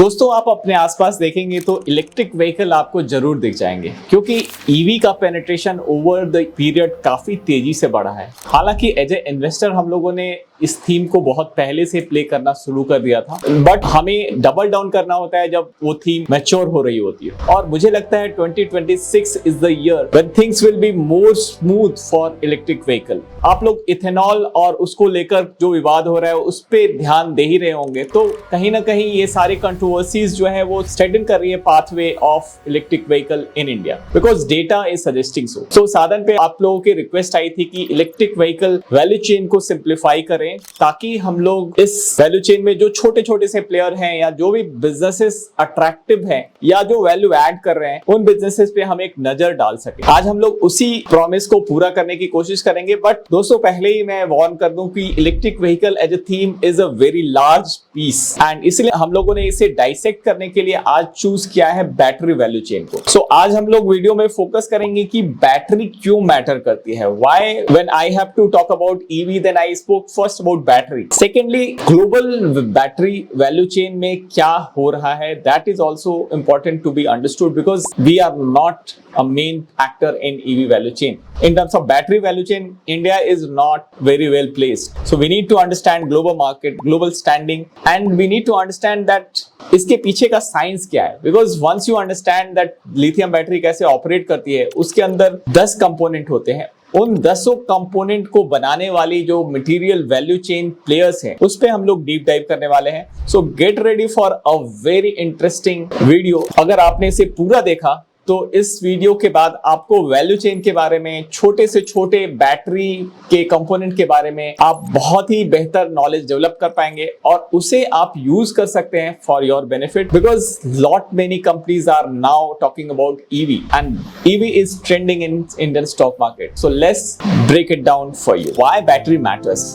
दोस्तों आप अपने आसपास देखेंगे तो इलेक्ट्रिक व्हीकल आपको जरूर दिख जाएंगे क्योंकि ईवी का पेनिट्रेशन ओवर द पीरियड काफी तेजी से बढ़ा है। हालांकि एज ए इन्वेस्टर हम लोगों ने इस थीम को बहुत पहले से प्ले करना शुरू कर दिया था, बट हमें डबल डाउन करना होता है जब वो थीम मैच्योर हो रही होती है। और मुझे लगता है 2026 is the year when things will be more smooth for electric vehicle. आप लोग इथेनॉल और उसको लेकर जो विवाद हो रहा है उस पर ध्यान दे ही रहे होंगे, तो कहीं ना कहीं ये सारी कंट्रोवर्सीज जो है वो स्ट्रेटन कर रही है pathway of electric vehicle in India because data is suggesting so साधन पे आप लोगों की रिक्वेस्ट आई थी कि इलेक्ट्रिक व्हीकल वैल्यू चेन को सिंप्लीफाई करें ताकि हम लोग इस वैल्यू चेन में जो छोटे छोटे से प्लेयर हैं या जो भी बिजनेसेस अट्रैक्टिव हैं या जो वैल्यू ऐड कर रहे हैं उन बिजनेसेस पे हम एक नजर डाल सके। आज हम लोग उसी प्रॉमिस को पूरा करने की कोशिश करेंगे, बट दोस्तों पहले ही मैं वार्न कर दूं कि electric vehicle as a theme is a very large piece and इसलिए हम लोगों ने इसे डाइसेक्ट करने के लिए आज चूज किया है बैटरी वैल्यू चेन को। सो आज हम लोग वीडियो में फोकस करेंगे कि बैटरी क्यों मैटर करती है, why when I have to talk about EV then I spoke first about battery. Secondly global battery value chain में क्या हो रहा है, that is also important to be understood because we are not a main actor in EV value chain. In terms of battery value chain, India is not very well placed. So we need to understand global market, global standing, and we need to understand that इसके पीछे का science क्या है। Because once you understand that lithium battery कैसे operate करती है, उसके अंदर 10 कंपोनेंट होते हैं। उन 10 कंपोनेंट को बनाने वाली जो मटेरियल वैल्यू चेन प्लेयर्स हैं उस पे हम लोग डीप डाइव करने वाले हैं। सो get ready for a very interesting video. अगर आपने इसे पूरा देखा तो इस वीडियो के बाद आपको वैल्यू चेन के बारे में, छोटे से छोटे बैटरी के कंपोनेंट के बारे में आप बहुत ही बेहतर नॉलेज डेवलप कर पाएंगे और उसे आप यूज कर सकते हैं for your benefit because lot many companies are now talking about EV and EV is trending in Indian stock market. So let's break it down for you why battery matters.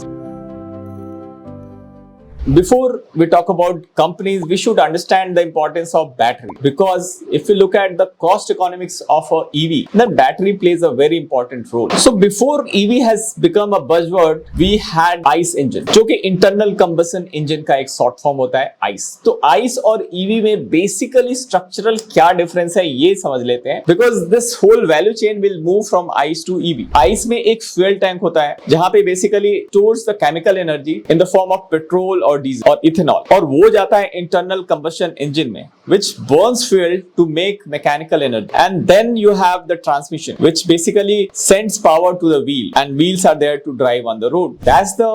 Before we talk about companies, we should understand the importance of battery because if you look at the cost economics of a EV, then battery plays a very important role. So before EV has become a buzzword, we had ICE engine, जो कि internal combustion engine का एक short form होता है ICE। तो ICE और EV में basically structural क्या difference है ये समझ लेते हैं because this whole value chain will move from ICE to EV। ICE में एक fuel tank होता है जहाँ पे basically stores the chemical energy in the form of petrol और डीजल और इथेनॉल और वो जाता है इंटरनल कंबशन इंजन में which burns fuel to make mechanical energy and then you have the transmission which basically sends power to the wheel and wheels are there to drive on the road. That's the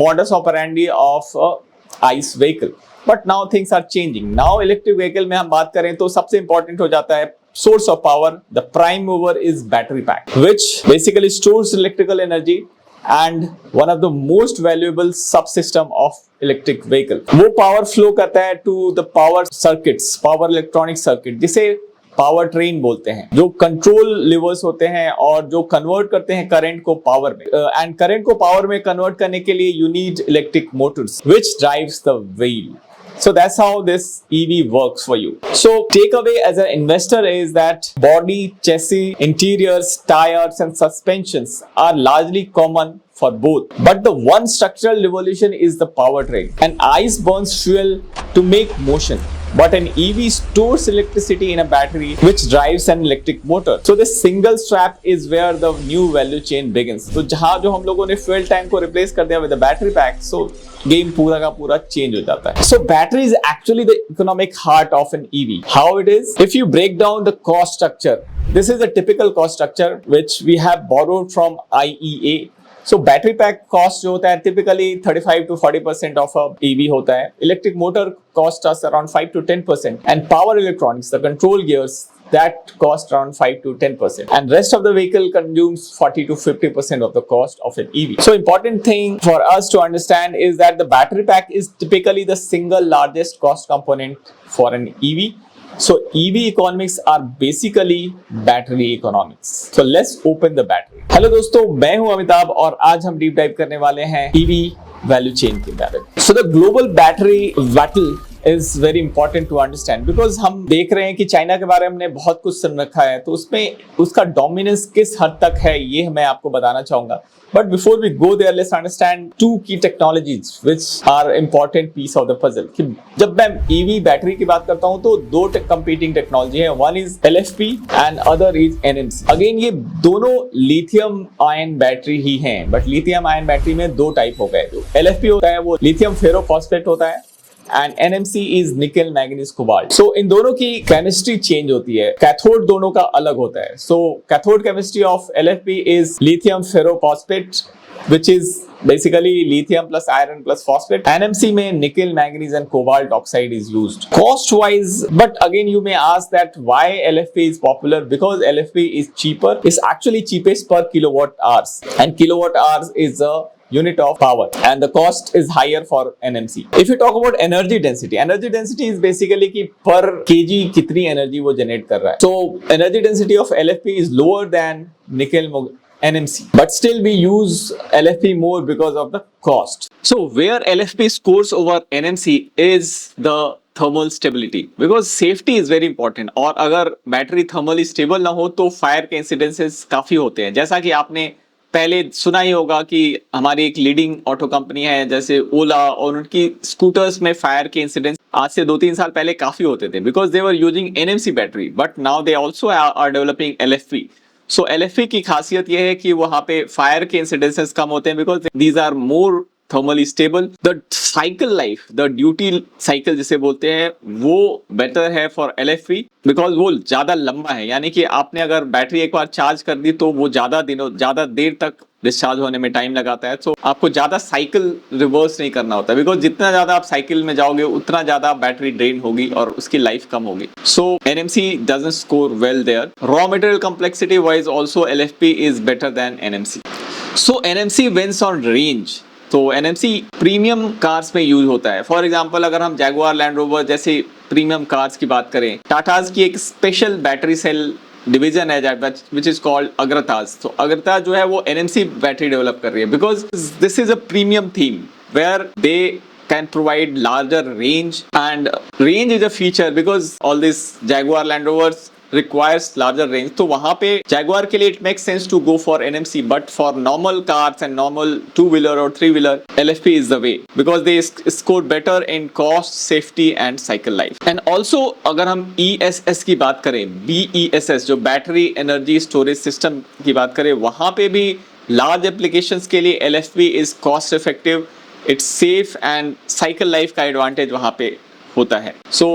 modus operandi of a ICE vehicle. But now things are changing. Now electric vehicle में हम बात करें तो सबसे important हो जाता है source of power. The prime mover is battery pack which basically stores electrical energy and one of the most valuable subsystem of electric vehicle. वो power flow करता है to the power circuits, power electronic circuit जिसे power train बोलते हैं, जो control levers होते हैं और जो कन्वर्ट करते हैं करंट को पावर में एंड करंट को पावर में कन्वर्ट करने के लिए you need electric Motors which drives the wheel. So that's how this EV works for you. So takeaway as an investor is that body, chassis, interiors, tires and suspensions are largely common for both. But the one structural revolution is the powertrain. An ICE burns fuel to make motion. But an EV stores electricity in a battery which drives an electric motor. So this single strap is where the new value chain begins. तो जहाँ जो हम लोगों ने fuel tank को replace कर दिया with the battery pack, so game पूरा का पूरा change हो जाता है. So battery is actually the economic heart of an EV. How it is? If you break down the cost structure, this is a typical cost structure which we have borrowed from IEA. So battery pack cost जो होता है typically 35 to 40% of a EV होता है. Electric motor cost us around 5 to 10% and power electronics, the control gears, that cost around 5 to 10% and rest of the vehicle consumes 40 to 50% of the cost of an EV. So important thing for us to understand is that the battery pack is typically the single largest cost component for an EV. So EV economics are basically battery economics. So let's open the battery. Hello दोस्तों, मैं हूं अमिताभ और आज हम deep dive करने वाले हैं EV value chain के बारे में. So the global battery battle is very important to understand because हम देख रहे हैं कि चाइना के बारे में हमने बहुत कुछ सुन रखा है, तो उसमें उसका डोमिनेंस किस हद तक है ये मैं आपको बताना चाहूंगा. But before we go there, let's understand two key technologies which are important piece of the puzzle. कि जब मैं EV बैटरी की बात करता हूँ तो दो competing technology है. One is LFP and other is NMC. Again ये दोनों lithium ion बैटरी ही हैं, but lithium ion बैटरी में दो टाइप हो गए. जो LFP होता है वो lithium ferrophosphate होता है and NMC is nickel manganese cobalt. So इन दोनों की केमिस्ट्री चेंज होती है. कैथोड दोनों का अलग होता है. So cathode chemistry of LFP is lithium ferrophosphate which is basically lithium plus iron plus phosphate. NMC में nickel manganese and cobalt oxide is used. Cost wise, but again you may ask that why LFP is popular, because LFP is cheaper. It's actually cheapest per kilowatt hours, and kilowatt hours is a unit of power, and the cost is higher for NMC. If you talk about energy density is basically कि per kg कितनी energy वो generate कर रहा है. So energy density of LFP is lower than nickel NMC, but still we use LFP more because of the cost. So where LFP scores over NMC is the thermal stability, because safety is very important. और अगर battery thermally stable ना हो तो fire के incidences काफी होते हैं. जैसा कि आपने पहले सुना ही होगा कि हमारी एक लीडिंग ऑटो कंपनी है जैसे ओला, और उनकी स्कूटर्स में फायर के इंसिडेंट्स आज से 2-3 साल पहले काफी होते थे because they were using NMC battery, but now they also are developing LFP. So LFP की खासियत यह है कि वहां पे फायर के इंसिडेंसेस कम होते हैं because these are more thermally stable. The cycle life, the duty cycle जिसे बोलते हैं, वो better है for LFP because वो ज़्यादा लंबा है. यानी कि आपने अगर बैटरी एक बार चार्ज कर दी तो वो ज़्यादा देर तक डिस्चार्ज होने में टाइम लगाता है. तो आपको ज़्यादा साइकिल रिवर्स नहीं करना होता बिकॉज जितना ज़्यादा आप साइकिल में जाओगे उतना ज़्यादा बैटरी ड्रेन होगी और उसकी लाइफ कम होगी. सो NMC doesn't score well there. Raw material complexity wise also LFP is better than NMC. So NMC wins on range. तो NMC प्रीमियम कार्स में यूज होता है. फॉर एग्जांपल अगर हम जैगुआर लैंड रोवर जैसे प्रीमियम कार्स की बात करें, टाटाज की एक स्पेशल बैटरी सेल डिवीजन है विच इज कॉल्ड अग्रताज. तो अग्रताज जो है वो NMC बैटरी डेवलप कर रही है because this is a premium theme where they can provide larger range, and range is a feature because all these Jaguar Land Rovers requires larger range. तो वहाँ पे Jaguar के लिए it makes sense to go for NMC, but for normal cars and normal two-wheeler or three-wheeler, LFP is the way because they score better in cost, safety and cycle life. And also अगर हम ESS की बात करें, BESS जो Battery Energy Storage System की बात करें, वहाँ पे भी large applications के लिए LFP is cost effective. It's safe and cycle life का advantage वहाँ पे होता है. So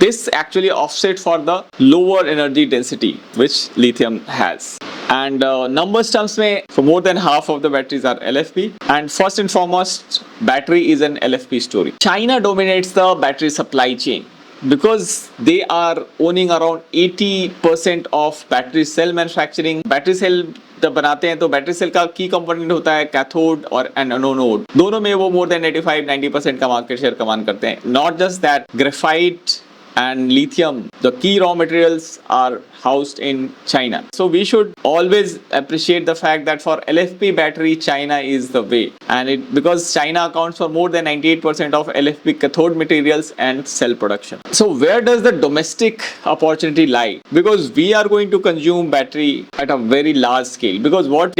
this actually offset for the lower energy density which lithium has. And numbers terms में for more than half of the batteries are LFP. And first and foremost, battery is an LFP story. China dominates the battery supply chain because they are owning around 80% of battery cell manufacturing. Battery cell जब बनाते हैं तो battery cell का की component होता है cathode और anode. दोनों में वो मोर देन 85-90% का मार्केट शेयर कमान करते हैं. Not just that, graphite and lithium, the key raw materials are housed in China. So we should always appreciate the fact that for LFP battery, China is the way, and because China accounts for more than 98% of LFP cathode materials and cell production. So where does the domestic opportunity lie? Because we are going to consume battery at a very large scale, because what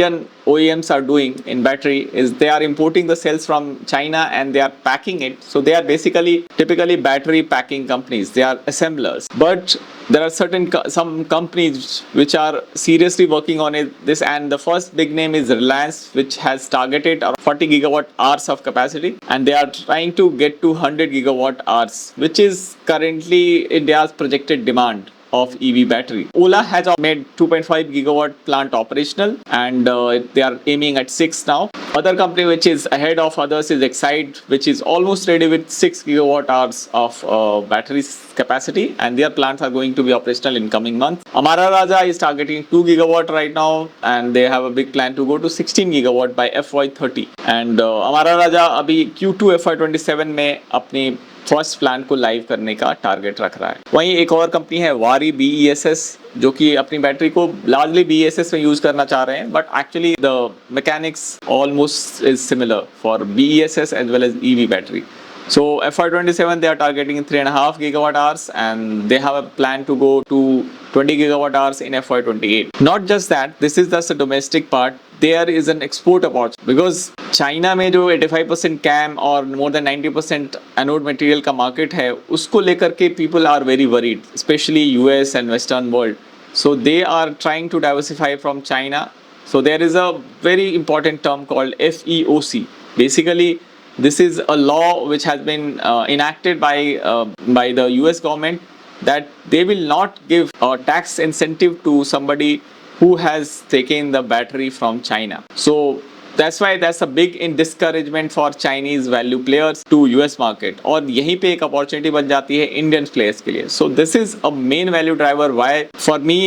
OEMs are doing in battery is they are importing the cells from China and they are packing it. So they are basically typically battery packing companies. They are assemblers, but there are some companies which are seriously working on this, and the first big name is Reliance, which has targeted around 40 gigawatt hours of capacity, and they are trying to get to 100 gigawatt hours, which is currently India's projected demand of EV battery. Ola has made 2.5 gigawatt plant operational, and they are aiming at 6 now. Other company which is ahead of others is Exide, which is almost ready with 6 gigawatt hours of battery capacity, and their plants are going to be operational in coming months. Amara Raja is targeting 2 gigawatt right now, and they have a big plan to go to 16 gigawatt by FY30. And Amara Raja अभी Q2 FY27 में अपनी first plant को live करने का target रख रहा है. वहीं एक और कंपनी है वारी BESS, जो कि अपनी बैटरी को लार्जली BESS में यूज करना चाह रहे हैं, but actually the mechanics almost is similar for BESS as well as EV battery. So FY27 they are targeting 3.5 gigawatt hours, and they have a plan to go to 20 gigawatt hours in FY28. Not just that, this is just a domestic part. There is an export opportunity because China में जो 85% CAM और more than 90% anode material का market है, उसको लेकर के people are very worried, especially US and western world. So they are trying to diversify from China. So there is a very important term called FEOC. Basically, this is a law which has been enacted by the US government, that they will not give a tax incentive to somebody who has taken the battery from China. So that's why that's a big discouragement for Chinese value players to US market, और यहीं पे एक opportunity बन जाती है Indian players के लिए. So this is a main value driver why for me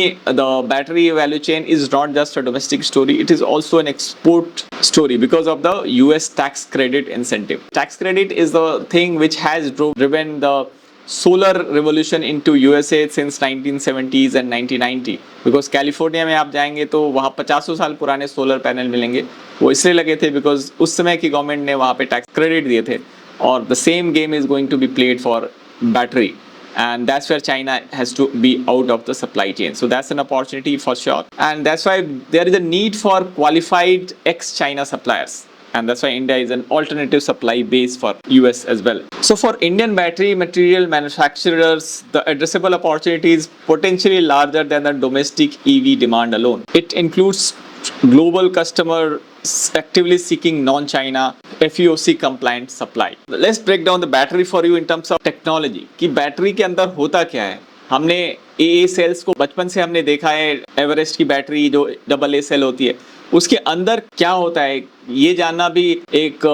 the battery value chain is not just a domestic story, it is also an export story because of the US tax credit incentive. Tax credit is the thing which has driven the solar revolution into USA since 1970s and 1990. Because California में आप जाएंगे तो वहाँ 50 साल पुराने solar panel मिलेंगे. वो इसलिए लगे थे बिकॉज उस समय की गवर्नमेंट ने वहाँ पे टैक्स क्रेडिट दिए थे. और the same game is going to be played for battery, and that's where China has to be out of the supply chain. So that's an opportunity for sure, and that's why there is a need for qualified ex-China suppliers, and that's why India is an alternative supply base for US as well. So for Indian battery material manufacturers, the addressable opportunity is potentially larger than the domestic EV demand alone. It includes global customers actively seeking non-China FEOC compliant supply. Let's break down the battery for you in terms of technology. कि battery के अंदर होता क्या है. हमने AA sales को बचपन से हमने देखा है. एवरेस्ट की बैटरी जो AA सेल होती है, उसके अंदर क्या होता है ये जानना भी एक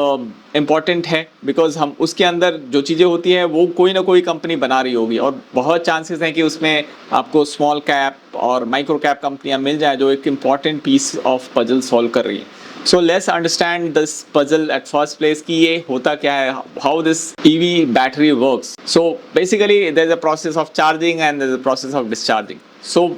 इम्पॉर्टेंट है, बिकॉज हम उसके अंदर जो चीज़ें होती हैं वो कोई ना कोई कंपनी बना रही होगी, और बहुत चांसेस हैं कि उसमें आपको स्मॉल कैप और माइक्रो कैप कंपनियां मिल जाए जो एक important piece of puzzle solve कर रही हैं. So let's understand this puzzle at first place कि ये होता क्या है, how this EV battery works. So basically there is a process of charging and there is a process of discharging. So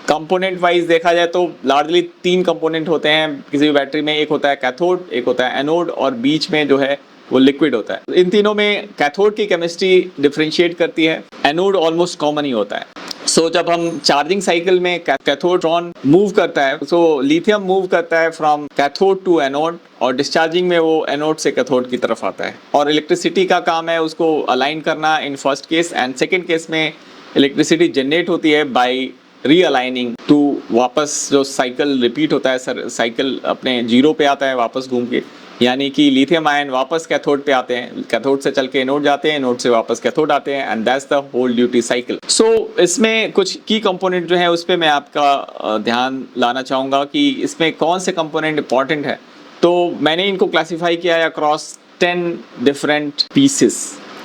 component wise देखा जाए तो largely 3 component होते हैं किसी भी बैटरी में. एक होता है कैथोड, एक होता है एनोड, और बीच में जो है वो लिक्विड होता है. इन तीनों में कैथोड की केमिस्ट्री डिफरेंशिएट करती है, एनोड ऑलमोस्ट कॉमन ही होता है. सो जब हम चार्जिंग साइकिल में कैथोड्रॉन मूव करता है, सो लिथियम मूव करता है फ्रॉम कैथोड टू एनोड, और डिस्चार्जिंग में वो एनोड से कैथोड की तरफ आता है. और इलेक्ट्रिसिटी का काम है उसको अलाइन करना in first case, and second case में इलेक्ट्रिसिटी जनरेट होती है बाई रीअलाइनिंग टू, वापस जो साइकिल रिपीट होता है, सर साइकिल अपने जीरो पे आता है वापस घूम के, यानी कि लिथियम आयन वापस कैथोड पे आते हैं, कैथोड से चल के एनोड जाते हैं, एनोड से वापस कैथोड आते हैं, and that's the whole duty cycle. So इसमें कुछ की कंपोनेंट जो है उस पर मैं आपका ध्यान लाना चाहूँगा कि इसमें कौन से कंपोनेंट इंपॉर्टेंट है. तो मैंने इनको क्लासीफाई किया है across 10 different pieces.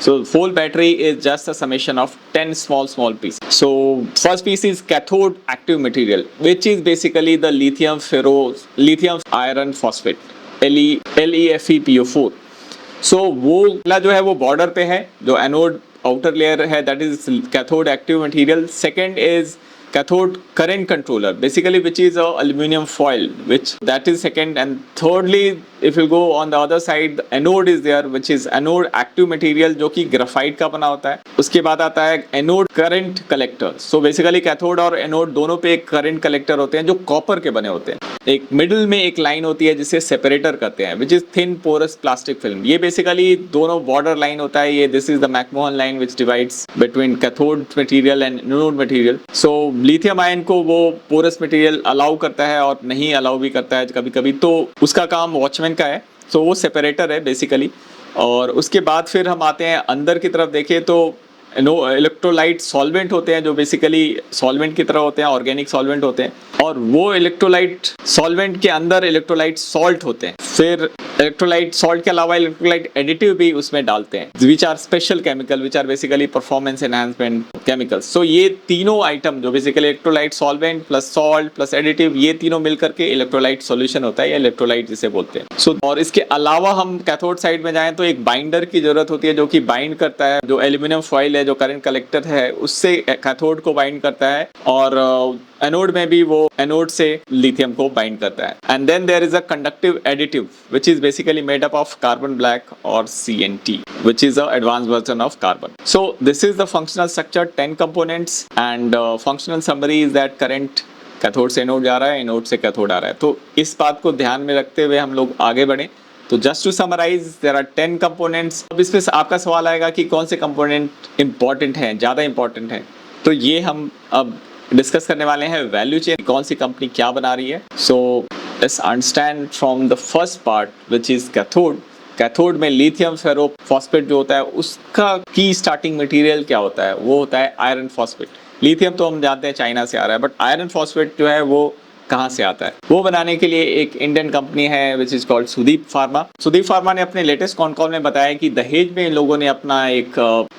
So whole battery is just a summation of 10 small pieces. So first piece is cathode active material, which is basically the lithium iron phosphate, LiFePO4. So वो जो है वो बॉर्डर पे है, जो anode outer layer है that is cathode active material. Second is cathode current controller, basically which is a aluminum foil, which that is second. And thirdly, if you go on the other side, the anode is there, which is anode active material जो कि graphite का बना होता है. उसके बाद आता है anode current collector. So basically cathode और एनोड दोनों पे एक करंट कलेक्टर होते हैं जो कॉपर के बने होते हैं. एक मिडिल में एक लाइन होती है जिसे सेपरेटर कहते हैं, which is thin porous plastic film. ये बेसिकली दोनों बॉर्डर लाइन होता है. ये this is the McMahon line which divides between cathode material and anode material. So lithium ion को वो पोरस मटेरियल अलाउ करता है और नहीं अलाउ भी करता है कभी कभी, तो उसका काम वॉचमैन का है. सो वो सेपरेटर है बेसिकली. और उसके बाद फिर हम आते हैं अंदर की तरफ. देखें तो इलेक्ट्रोलाइट सॉल्वेंट होते हैं जो बेसिकली सॉल्वेंट की तरह होते हैं, ऑर्गेनिक सॉल्वेंट होते हैं. और वो इलेक्ट्रोलाइट सॉल्वेंट के अंदर इलेक्ट्रोलाइट सॉल्ट होते हैं. फिर इलेक्ट्रोलाइट सॉल्ट के अलावा इलेक्ट्रोलाइट एडिटिव भी उसमें डालते हैं, which are special chemical, which are basically performance enhancement chemicals. So ये तीनों आइटम जो basically electrolyte solvent plus salt plus additive, ये तीनों मिलकर के इलेक्ट्रोलाइट सॉल्यूशन होता है या इलेक्ट्रोलाइट जिसे बोलते हैं. सो और इसके अलावा हम कैथोड साइड में जाएं तो एक बाइंडर की जरूरत होती है जो कि बाइंड करता है जो एल्यूमिनियम फॉइल है है जो करंट कलेक्टर है उससे कैथोड को बाइंड करता है, और एनोड में भी वो एनोड से लिथियम को बाइंड करता है. And then there is a conductive additive which is basically made up of carbon black और CNT, which is the advanced version of carbon. So this is the functional structure, 10 components, and functional summary is that current cathode से anode जा रहा है, anode से cathode आ रहा है. तो इस बात को ध्यान में रखते हुए हम लोग आगे बढ़े. तो just to summarise, there are 10 components. अब इसमें आपका सवाल आएगा कि कौन से कंपोनेंट इंपॉर्टेंट हैं, ज़्यादा इंपॉर्टेंट हैं. तो ये हम अब डिस्कस करने वाले हैं वैल्यू चेन, कौन सी कंपनी क्या बना रही है. सो let's understand from the first part which is cathode. Cathode में लिथियम फेरो फॉस्फेट जो होता है उसका की स्टार्टिंग मटेरियल क्या होता है, वो होता है आयरन फॉस्फेट. लिथियम तो हम जानते हैं चाइना से आ रहा है, बट आयरन फॉस्फेट जो है वो कहाँ से आता है, वो बनाने के लिए एक इंडियन कंपनी है which is called Sudeep pharma. Sudeep pharma ने अपने लेटेस्ट कॉन कॉल में बताया कि दहेज में इन लोगों ने अपना एक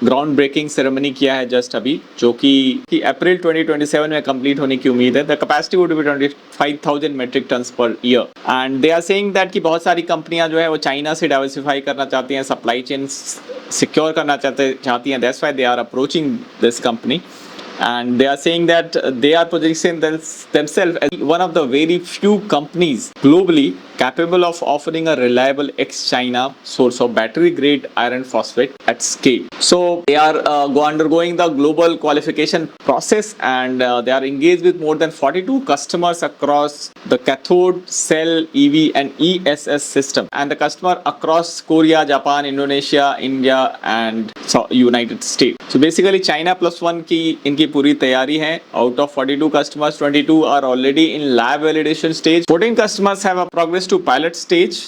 ग्राउंड ब्रेकिंग सेरेमनी किया है जस्ट अभी, जो कि अप्रैल 2027 में कंप्लीट होने की उम्मीद है. The capacity would be 25,000 metric tons per year. And they are saying that कि बहुत सारी कंपनियां जो है वो चाइना से डाइवर्सिफाई करना चाहती हैं, सप्लाई चेन सिक्योर करना चाहती हैं. That's why they are approaching this company. And they are saying that they are positioning themselves as one of the very few companies globally capable of offering a reliable ex-China source of battery-grade iron phosphate at scale. So they are undergoing the global qualification process, and they are engaged with more than 42 customers across the cathode, cell, EV, and ESS system, and the customer across Korea, Japan, Indonesia, India, and United States. So basically China plus one की इनकी पूरी तैयारी है. Out of 42 customers, 22 are already in lab validation stage. 14 customers have progressed to pilot stage,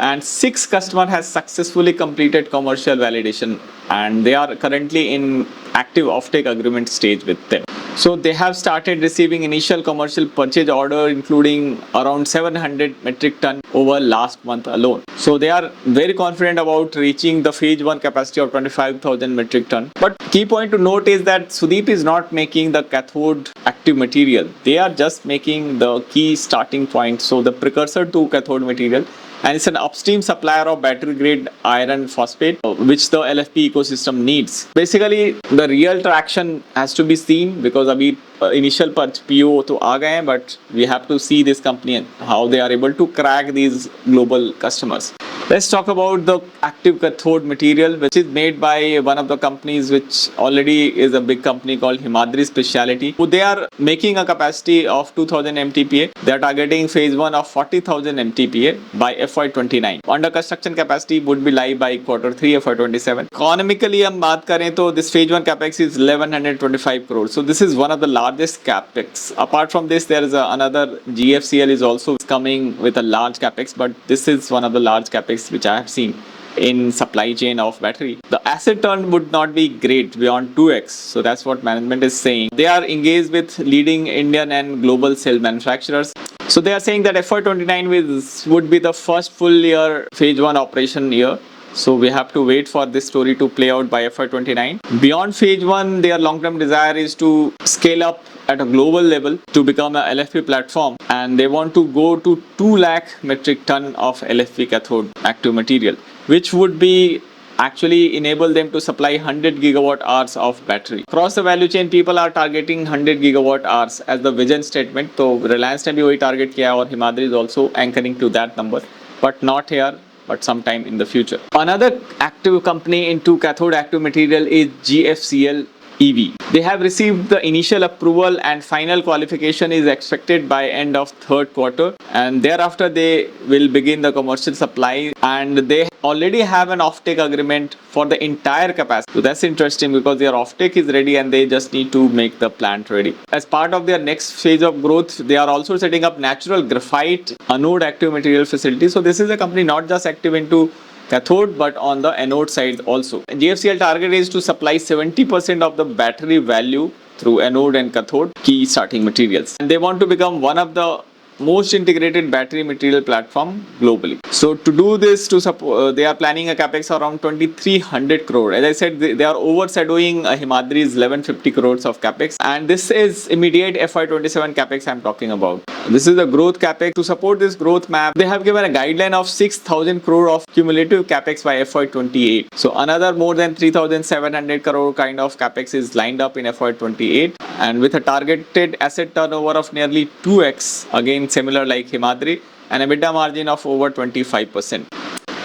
and 6 customers has successfully completed commercial validation, and they are currently in active offtake agreement stage with them. So they have started receiving initial commercial purchase order, including around 700 metric ton over last month alone. So they are very confident about reaching the phase 1 capacity of 25,000 metric ton. But key point to note is that Sudeep is not making the cathode active material. They are just making the key starting point, so the precursor to cathode material. And it's an upstream supplier of battery grade iron phosphate, which the LFP ecosystem needs. Basically the real traction has to be seen, because अभी initial PO तो आ गए हैं, but we have to see this company and how they are able to crack these global customers. Let's talk about the active cathode material, which is made by one of the companies which already is a big company called Himadri Speciality. They are making a capacity of 2,000 MTPA. They are targeting phase 1 of 40,000 MTPA by FY29. Under construction capacity would be live by Q3 FY27. Economically हम बात करें तो this phase 1 capex is 1125 crores. So this is one of the largest capex. Apart from this, there is another GFCL is also coming with a large capex, but this is one of the large capex which I have seen in supply chain of battery. The asset turn would not be great beyond 2x. So that's what management is saying. They are engaged with leading Indian and global cell manufacturers. So they are saying that FY29 would be the first full year phase 1 operation year. So we have to wait for this story to play out by FY29. Beyond phase 1, their long-term desire is to scale up at a global level to become a LFP platform, and they want to go to 2 lakh metric ton of LFP cathode active material, which would be actually enable them to supply 100 gigawatt hours of battery. Across the value chain, people are targeting 100 gigawatt hours as the vision statement. So Reliance ने भी वही target किया और Himadri is also anchoring to that number, but not here, but sometime in the future. Another active company into cathode active material is GFCL EV. They have received the initial approval and final qualification is expected by end of third quarter, and thereafter they will begin the commercial supply, and they already have an offtake agreement for the entire capacity. So that's interesting because their offtake is ready and they just need to make the plant ready. As part of their next phase of growth, they are also setting up natural graphite anode active material facility. So this is a company not just active into cathode but on the anode side also. GFCL target is to supply 70% of the battery value through anode and cathode key starting materials, and they want to become one of the most integrated battery material platform globally. So to do this, to support, they are planning a capex around 2300 crore. As I said, they are overshadowing Himadri's 1150 crores of capex, and this is immediate FY27 capex I'm talking about. This is the growth capex. To support this growth map, they have given a guideline of 6000 crore of cumulative capex by FY28. So another more than 3700 crore kind of capex is lined up in FY28, and with a targeted asset turnover of nearly 2x, again similar like Himadri, and EBITDA margin of over 25%.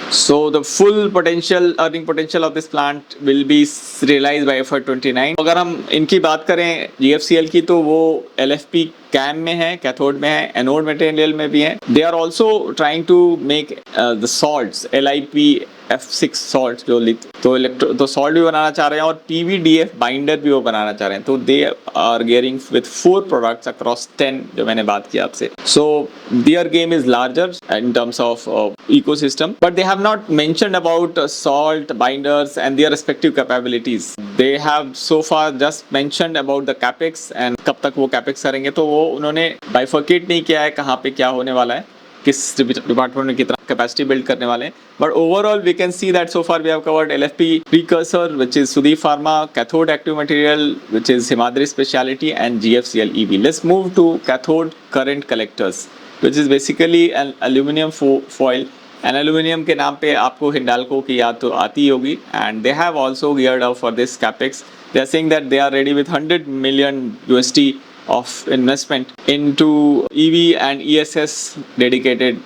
So the full potential earning potential of this plant will be realized by FY29. अगर हम इनकी बात करें GFCL की, तो वो LFP cam में है, कैथोड में है, एनोड मटेरियल में भी है. They are also trying to make the salts, LiPF6 salt जो तो सॉल्ट भी बनाना चाह रहे हैं, और PVDF बाइंडर भी वो बनाना चाह रहे हैं. तो they are gearing with 4 products across 10 जो मैंने बात की आपसे. So their game is larger in terms of ecosystem, but they have not mentioned about salt binders and their respective capabilities. They have so far just mentioned about the capex and कब तक वो capex करेंगे, तो वो उन्होंने bifurcate नहीं किया है कहाँ पे क्या होने वाला है, किस डिपार्टमेंट में कितना कैपेसिटी बिल्ड करने वाले हैं. But overall we can see that so far we have covered LFP precursor, which is Sudhir Pharma, cathode active material, which is Himadri specialty, and GFCL EV. Let's move to cathode current collectors, which is basically an aluminum foil. And aluminum के नाम पे आपको हिंडाल्को की याद तो आती होगी, and they have also geared up for this capex. They are saying that they are ready with $100 million of investment into EV and ESS dedicated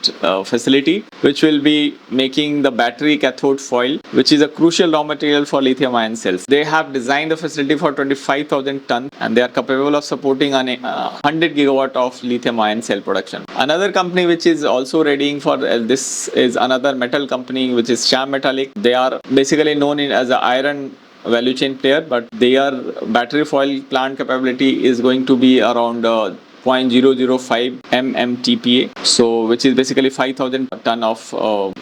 facility, which will be making the battery cathode foil, which is a crucial raw material for lithium ion cells. They have designed the facility for 25,000 tons, and they are capable of supporting 100 gigawatt of lithium ion cell production. Another company which is also readying for this is another metal company, which is Shyam Metallic. They are basically known as an iron value chain player, but their battery foil plant capability is going to be around 0.005 MMTPA, so which is basically 5,000 ton of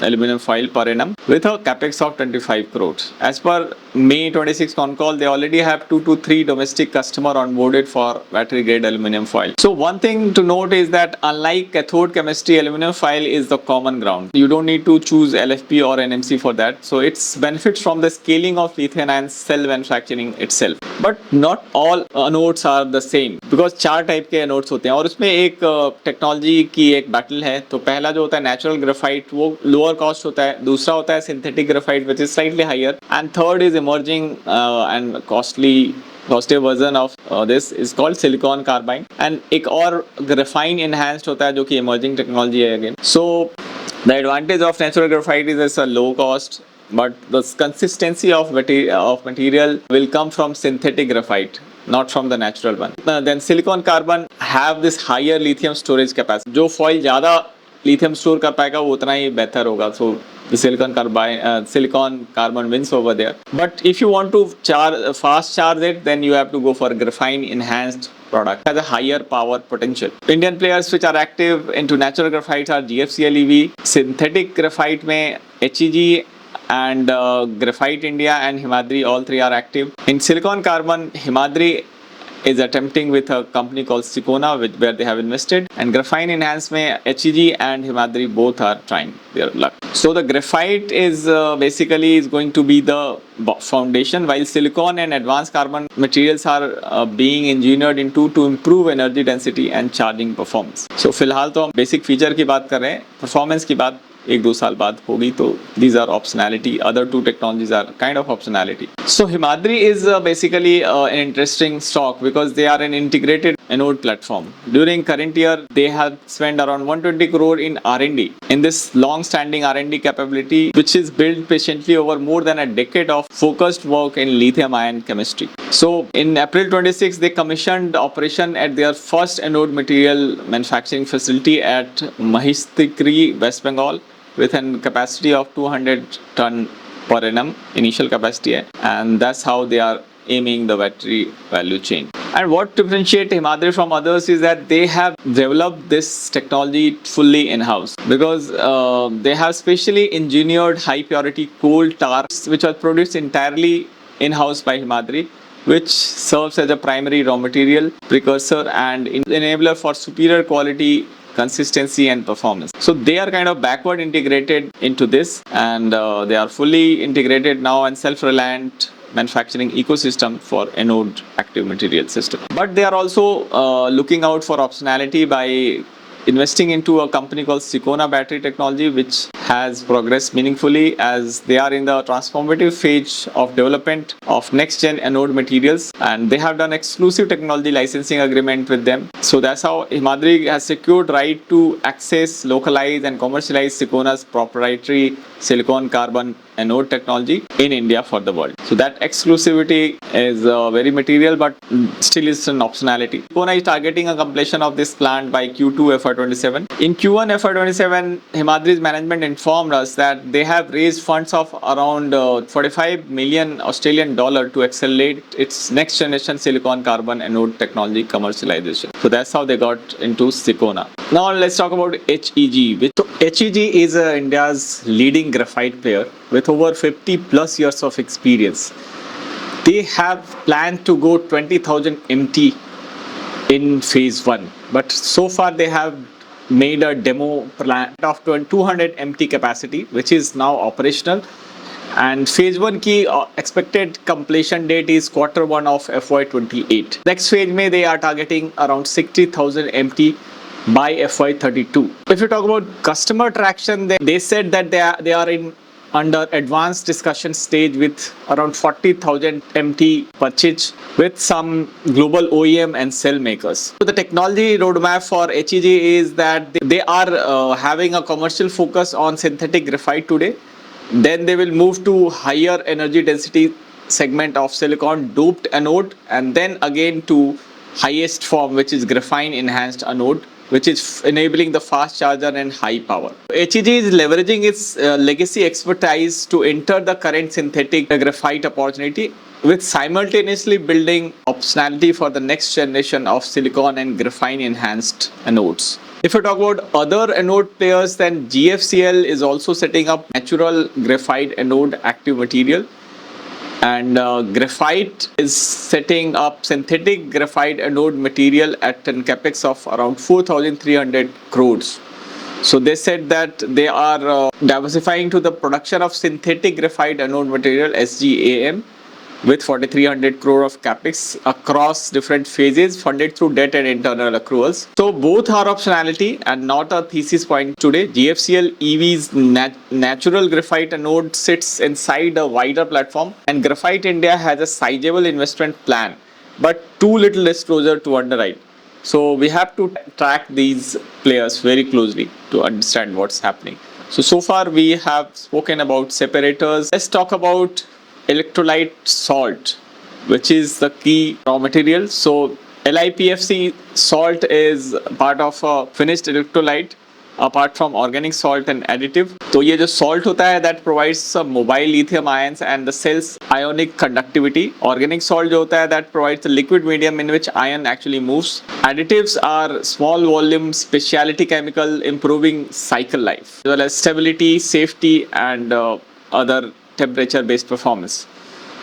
aluminum foil per annum with a capex of 25 crores. As per May 26 con call, they already have 2 to 3 domestic customer onboarded for battery grade aluminum foil. So one thing to note is that unlike cathode chemistry, aluminum foil is the common ground. You don't need to choose LFP or NMC for that. So it's benefits from the scaling of lithium ion cell manufacturing itself. But not all anodes are the same, because 4 type के anodes होते हैं, और उसमें एक technology की एक battle है. तो पहला जो होता है नेचुरल ग्रेफाइट, वो लोअर कॉस्ट होता है. दूसरा होता है synthetic graphite, which is slightly higher, and third is emerging and costly version of this is called silicon carbine. And एक और ग्रेफाइन एनहांस्ड होता है जो कि इमर्जिंग टेक्नोलॉजी है again. So the advantage of natural graphite is it's a low cost, but the consistency of material will come from synthetic graphite, not from the natural one. Then silicon carbon have this higher lithium storage capacity. जो foil ज़्यादा lithium store कर पाएगा वो उतना ही बेहतर होगा. So the silicon carbon wins over there. But if you want to fast charge it, then you have to go for graphene enhanced product. Has a higher power potential. Indian players which are active into natural graphite are GFCL EV. Synthetic graphite में HEG and Graphite India and Himadri, all 3 are active. In silicon carbon, Himadri is attempting with a company called Sicona, where they have invested, and graphene enhanced mein HEG and Himadri both are trying their luck. So the graphite is basically is going to be the foundation, while silicon and advanced carbon materials are being engineered into to improve energy density and charging performance. So फिलहाल तो हम basic feature की बात कर रहे हैं, performance की बात 1-2 साल बाद होगी. तो these are optionality. Other 2 technologies are kind of optionality. So Himadri is basically an interesting stock because they are an integrated anode platform. During current year, they have spent around 120 crore in R&D. In this long-standing R&D capability, which is built patiently over more than a decade of focused work in lithium-ion chemistry. So in April 26, they commissioned operation at their first anode material manufacturing facility at Mahistikri, West Bengal, with a capacity of 200 ton per annum initial capacity, and that's how they are aiming the battery value chain. And what differentiates Himadri from others is that they have developed this technology fully in-house, because they have specially engineered high purity coal tar which are produced entirely in-house by Himadri, which serves as a primary raw material, precursor and enabler for superior quality consistency and performance. So they are kind of backward integrated into this, and they are fully integrated now and self-reliant manufacturing ecosystem for anode active material system. But they are also looking out for optionality by investing into a company called Sicona Battery Technology, which has progressed meaningfully as they are in the transformative phase of development of next gen anode materials, and they have done exclusive technology licensing agreement with them. So that's how Himadri has secured right to access, localize and commercialize Sicona's proprietary silicon carbon anode technology in India for the world. So that exclusivity is very material, but still is an optionality. Sicona is targeting a completion of this plant by Q2 FY27. In Q1 FY27, Himadri's management informed us that they have raised funds of around 45 million Australian dollar to accelerate its next generation silicon carbon anode technology commercialization. So that's how they got into Sicona. Now let's talk about HEG. So HEG is India's leading graphite player with over 50 plus years of experience. They have planned to go 20,000 MT in phase 1, but so far they have made a demo plant of 200 MT capacity, which is now operational, and phase 1 की expected completion date is Q1 of FY28. Next phase में they are targeting around 60,000 MT by FY32. If you talk about customer traction, they said that they are in under advanced discussion stage with around 40,000 MT purchase with some global OEM and cell makers. So the technology roadmap for HEG is that they are having a commercial focus on synthetic graphite today. Then they will move to higher energy density segment of silicon doped anode, and then again to highest form, which is graphene enhanced anode, which is enabling the fast charger and high power. HEG is leveraging its legacy expertise to enter the current synthetic graphite opportunity with simultaneously building optionality for the next generation of silicon and graphene enhanced anodes. If you talk about other anode players, then GFCL is also setting up natural graphite anode active material, and Graphite is setting up synthetic graphite anode material at an capex of around 4,300 crores. So they said that they are diversifying to the production of synthetic graphite anode material SGAM with 4,300 crore of capex across different phases funded through debt and internal accruals. So both are optionality and not a thesis point today. GFCL EV's natural graphite anode sits inside a wider platform, and Graphite India has a sizable investment plan, but too little disclosure to underwrite. So we have to track these players very closely to understand what's happening. So far we have spoken about separators. Let's talk about electrolyte salt, which is the key raw material. So LiPFC salt is part of a finished electrolyte apart from organic salt and additive. तो ये जो salt होता है that provides some mobile lithium ions and the cell's ionic conductivity. Organic salt जो होता है that provides the liquid medium in which ion actually moves. Additives are small volume specialty chemical improving cycle life, as well as stability, safety and other temperature based performance.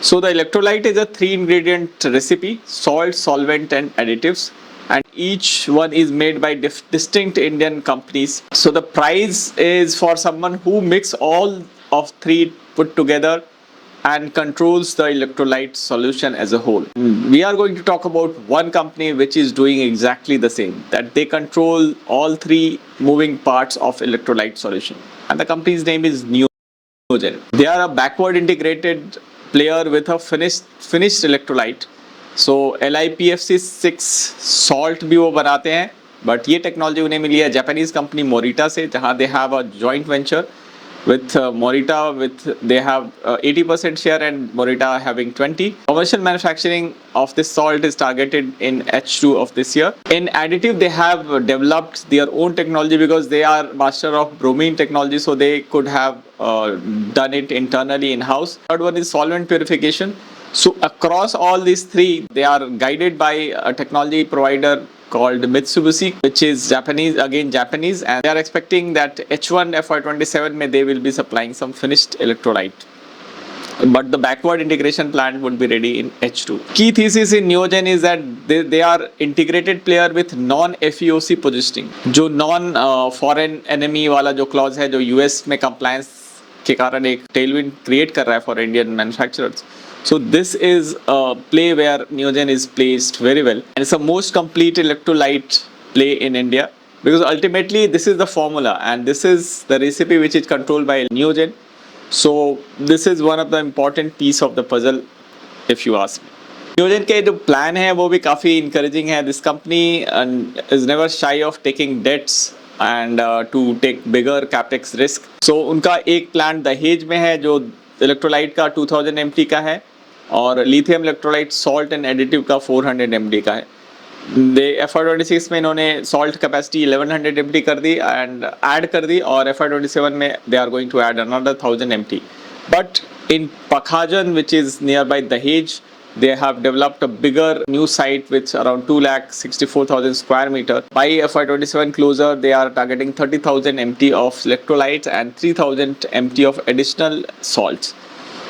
So the electrolyte is a 3-ingredient recipe: salt, solvent and additives, and each one is made by distinct Indian companies. So the price is for someone who mix all of three put together and controls the electrolyte solution as a whole. We are going to talk about one company which is doing exactly the same, that they control all three moving parts of electrolyte solution, and the company's name is Neogen. They are a backward integrated player with a finished electrolyte. So LiPFC6 salt भी वो बनाते हैं, but ये technology उन्हें मिली है Japanese company Morita से, जहाँ they have a joint venture with Morita, they have 80% share and Morita having 20. Commercial manufacturing of this salt is targeted in H2 of this year. In additive, they have developed their own technology because they are master of bromine technology, so they could have done it internally in-house. Third one is solvent purification. So across all these three, they are guided by a technology provider called Mitsubishi, which is Japanese, and they are expecting that H1 FY27 they will be supplying some finished electrolyte. but the backward integration plant would be ready in H2. Key thesis in Neogen is that they are integrated player with non-FEOC positioning. जो non foreign enemy वाला जो clause है, जो US में compliance के कारण एक tailwind create कर रहा है for Indian manufacturers. So this is a play where Neogen is placed very well, and it's the most complete electrolyte play in India, because ultimately this is the formula and this is the recipe which is controlled by Neogen. So this is one of the important piece of the puzzle, if you ask me. Neogen के जो plan है वो भी काफ़ी encouraging है. This company is never shy of taking debts and to take bigger capex risk. So उनका एक plant दहेज में है जो electrolyte का 2000 mT का है, और lithium electrolyte salt and additive का 400 mT का है. FY26 में इन्होंने salt capacity 1100 mT कर दी and add कर दी, और FY27 में they are going to add another 1000 mT. But in Pakhajan, which is nearby Dahej, they have developed a bigger new site with around 2,64,000 square meter. By FY27 closer, they are targeting 30,000 mT of electrolytes and 3,000 mT of additional salts.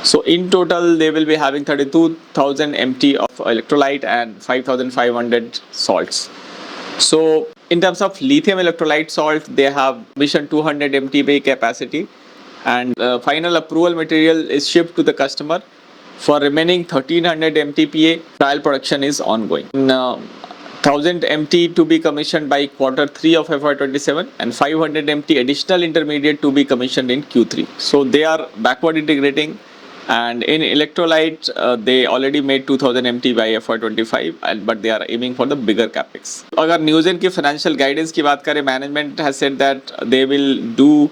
So in total, they will be having 32,000 mT of electrolyte and 5,500 salts. So in terms of lithium electrolyte salt, they have mission 200 mT capacity, and final approval material is shipped to the customer. For remaining 1300 MTPA, trial production is ongoing. 1000 MT to be commissioned by Q3 of FY27, and 500 MT additional intermediate to be commissioned in Q3. So they are backward integrating, and in electrolyte they already made 2000 MT by FY25, but they are aiming for the bigger capex. अगर Neogen की financial guidance की बात करें, management has said that they will do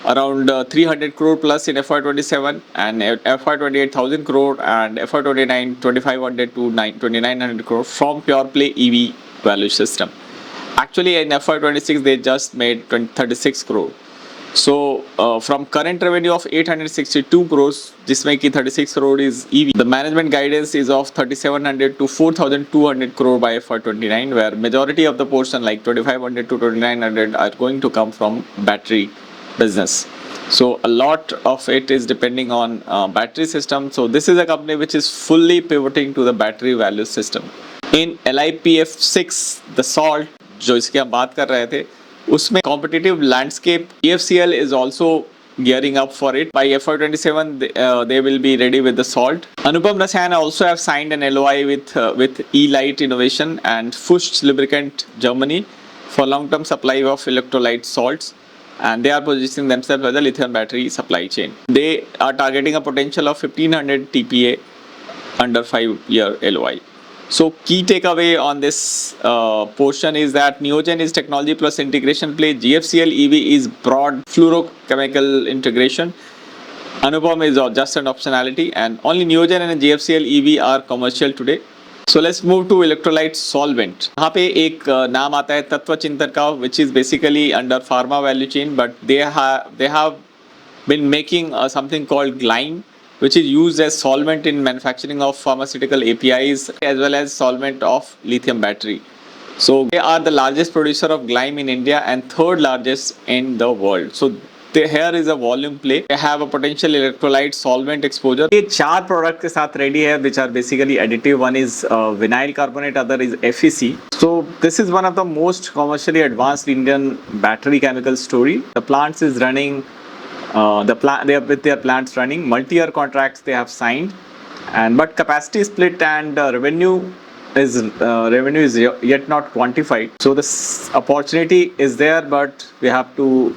around 300 crore plus in FY27, and FY28 1000 crore, and FY29 2500 to 2900 crore from pure play EV value system. Actually in FY26 they just made 36 crore. So from current revenue of 862 crores, जिसमें कि 36 crore is EV, the management guidance is of 3700 to 4200 crore by FY29, where majority of the portion like 2500 to 2900 are going to come from battery business. So a lot of it is depending on battery system. So this is a company which is fully pivoting to the battery value system. In LiPF6, the salt जो इसकी हम बात कर रहे थे, उसमें competitive landscape, EFCL is also gearing up for it. By FY27 they will be ready with the salt. Anupam Rasayana also have signed an LOI with E-Light Innovation and Fuchs Lubricant Germany for long-term supply of electrolyte salts, and they are positioning themselves as a lithium battery supply chain. They are targeting a potential of 1500 TPA under 5-year LOI. So key takeaway on this portion is that Neogen is technology plus integration play. GFCL EV is broad fluorochemical integration. Anupam is just an optionality, and only Neogen and GFCL EV are commercial today. So let's move to electrolyte solvent. यहाँ पे एक नाम आता है तत्व चिंतन का, which is basically under pharma value chain, but they have been making something called Glyme, which is used as solvent in manufacturing of pharmaceutical APIs as well as solvent of lithium battery. So they are the largest producer of Glyme in India and third largest in the world. So here is a volume play. They have a potential electrolyte solvent exposure. ये चार product के साथ ready है, which are basically additive. One is vinyl carbonate, other is FEC. So this is one of the most commercially advanced Indian battery chemical story. The plants is running. They are with their plants running. Multi-year contracts they have signed, but capacity split and revenue is yet not quantified. So this opportunity is there, but we have to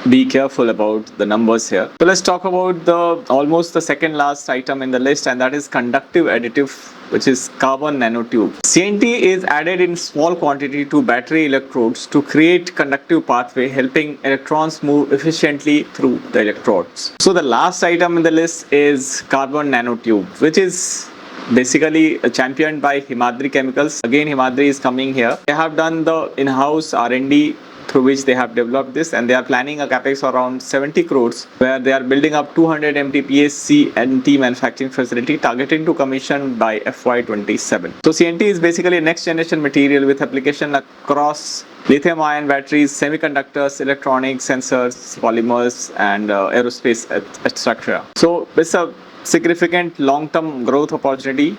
be careful about the numbers here. So let's talk about almost the second last item in the list, and that is conductive additive, which is carbon nanotube. CNT is added in small quantity to battery electrodes to create conductive pathway, helping electrons move efficiently through the electrodes. So the last item in the list is carbon nanotube, which is basically championed by Himadri Chemicals. Again, Himadri is coming here. They have done the in-house R&D through which they have developed this, and they are planning a capex around 70 crores, where they are building up 200 MTPA CNT manufacturing facility targeting to commission by FY27. So CNT is basically a next generation material with application across lithium ion batteries, semiconductors, electronics, sensors, polymers, and aerospace, etc. So it's a significant long-term growth opportunity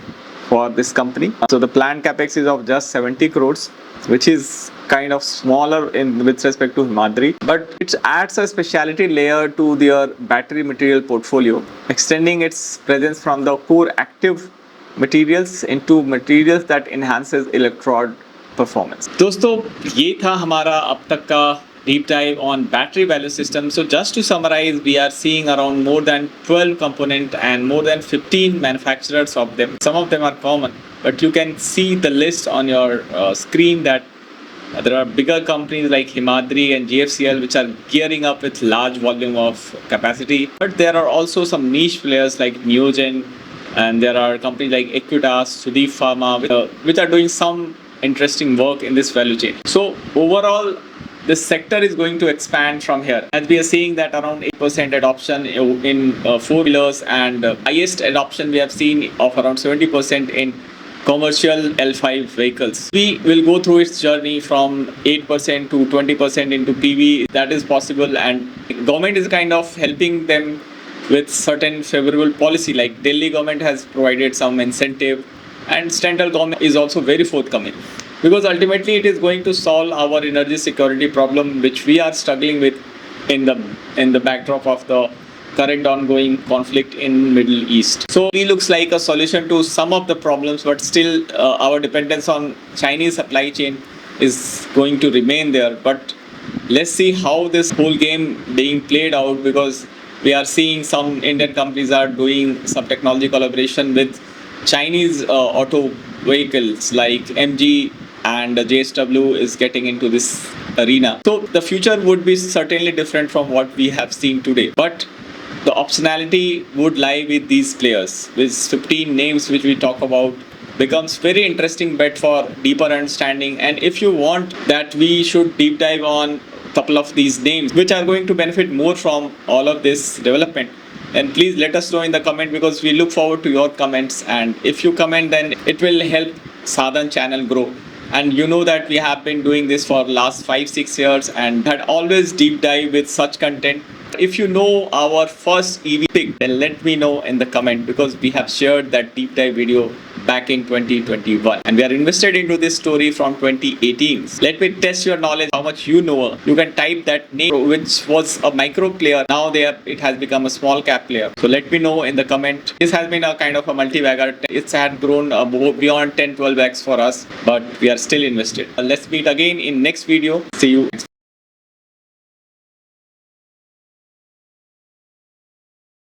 for this company. So the planned capex is of just 70 crores, which is kind of smaller in with respect to Himadri, but it adds a specialty layer to their battery material portfolio, extending its presence from the core active materials into materials that enhances electrode performance. दोस्तों ये था हमारा अब तक का deep dive on battery value system. So just to summarize, we are seeing around more than 12 component and more than 15 manufacturers of them. Some of them are common, but you can see the list on your screen that there are bigger companies like Himadri and GFCL which are gearing up with large volume of capacity. But there are also some niche players like Neogen, and there are companies like Equitas, Sudeep Pharma, which are doing some interesting work in this value chain. So overall, this sector is going to expand from here, as we are seeing that around 8% adoption in four-wheelers, and highest adoption we have seen of around 70% in commercial L5 vehicles. We will go through its journey from 8% to 20% into PV. That is possible, and government is kind of helping them with certain favorable policy, like Delhi government has provided some incentive, and central government is also very forthcoming, because ultimately it is going to solve our energy security problem which we are struggling with in the backdrop of the current ongoing conflict in Middle East. So it looks like a solution to some of the problems, but still our dependence on Chinese supply chain is going to remain there. But let's see how this whole game being played out, because we are seeing some Indian companies are doing some technology collaboration with Chinese auto vehicles like MG, and JSW is getting into this arena. So the future would be certainly different from what we have seen today. But the optionality would lie with these players. With 15 names which we talk about, becomes very interesting bet for deeper understanding. And if you want that we should deep dive on a couple of these names which are going to benefit more from all of this development, then please let us know in the comment, because we look forward to your comments. And if you comment, then it will help Sadhan channel grow. And you know that we have been doing this for last 5-6 years and had always deep dive with such content. If you know our first EV pick, then let me know in the comment, because we have shared that deep dive video back in 2021, and we are invested into this story from 2018. Let me test your knowledge, how much you know. You can type that name, which was a micro player. Now it has become a small cap player. So let me know in the comment. This has been a kind of a multi-bagger. It's had grown beyond 10-12x for us, but we are still invested. Let's meet again in next video. See you.